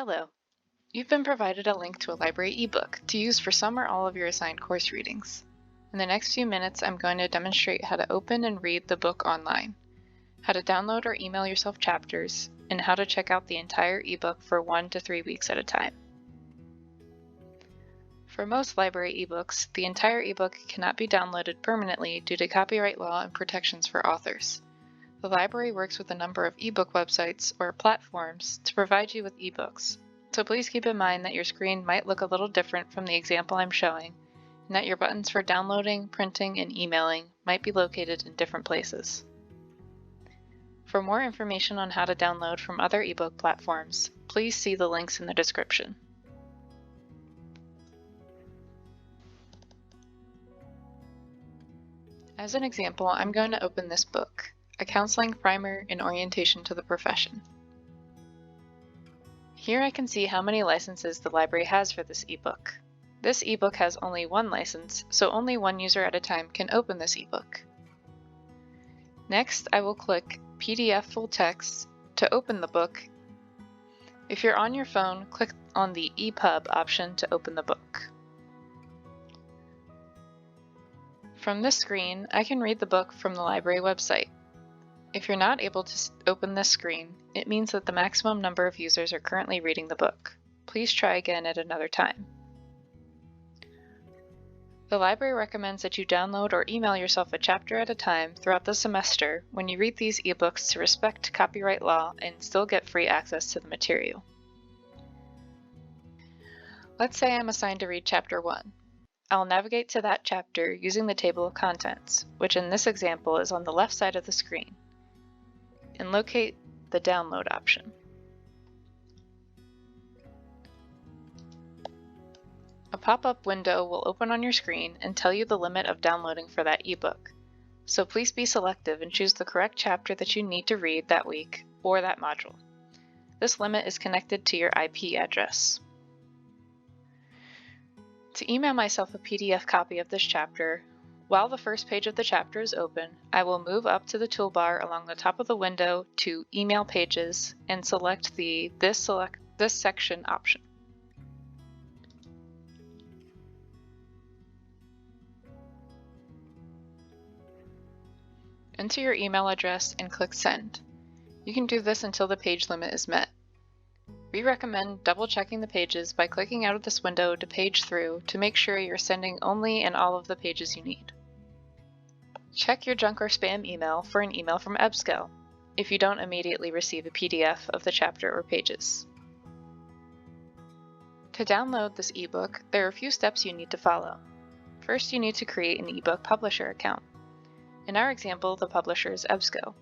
Hello! You've been provided a link to a library ebook to use for some or all of your assigned course readings. In the next few minutes, I'm going to demonstrate how to open and read the book online, how to download or email yourself chapters, and how to check out the entire ebook for 1 to 3 weeks at a time. For most library ebooks, the entire ebook cannot be downloaded permanently due to copyright law and protections for authors. The library works with a number of ebook websites or platforms to provide you with ebooks, so please keep in mind that your screen might look a little different from the example I'm showing, and that your buttons for downloading, printing, and emailing might be located in different places. For more information on how to download from other ebook platforms, please see the links in the description. As an example, I'm going to open this book, A Counseling Primer in Orientation to the Profession. Here I can see how many licenses the library has for this ebook. This ebook has only one license, so only one user at a time can open this ebook. Next, I will click PDF Full Text to open the book. If you're on your phone, click on the EPUB option to open the book. From this screen, I can read the book from the library website. If you're not able to open this screen, it means that the maximum number of users are currently reading the book. Please try again at another time. The library recommends that you download or email yourself a chapter at a time throughout the semester when you read these ebooks to respect copyright law and still get free access to the material. Let's say I'm assigned to read Chapter 1. I'll navigate to that chapter using the table of contents, which in this example is on the left side of the screen, and locate the download option. A pop-up window will open on your screen and tell you the limit of downloading for that ebook, so please be selective and choose the correct chapter that you need to read that week or that module. This limit is connected to your IP address. To email myself a PDF copy of this chapter, while the first page of the chapter is open, I will move up to the toolbar along the top of the window to Email Pages and select the This Section option. Enter your email address and click Send. You can do this until the page limit is met. We recommend double-checking the pages by clicking out of this window to Page Through to make sure you're sending only and all of the pages you need. Check your junk or spam email for an email from EBSCO if you don't immediately receive a PDF of the chapter or pages. To download this ebook, there are a few steps you need to follow. First, you need to create an ebook publisher account. In our example, the publisher is EBSCO.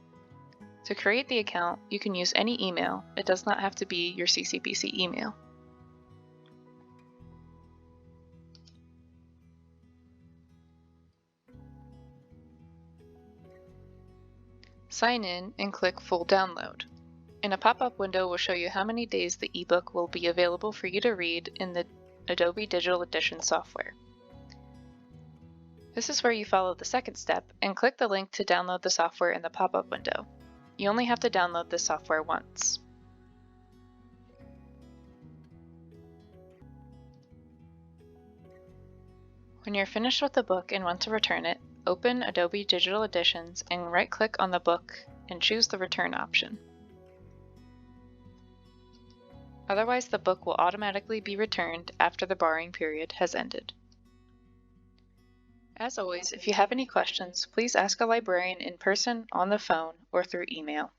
To create the account, you can use any email. It does not have to be your CCBC email. Sign in and click Full Download. And a pop-up window will show you how many days the ebook will be available for you to read in the Adobe Digital Edition software. This is where you follow the second step and click the link to download the software in the pop-up window. You only have to download this software once. When you're finished with the book and want to return it, open Adobe Digital Editions and right-click on the book and choose the Return option. Otherwise, the book will automatically be returned after the borrowing period has ended. As always, if you have any questions, please ask a librarian in person, on the phone, or through email.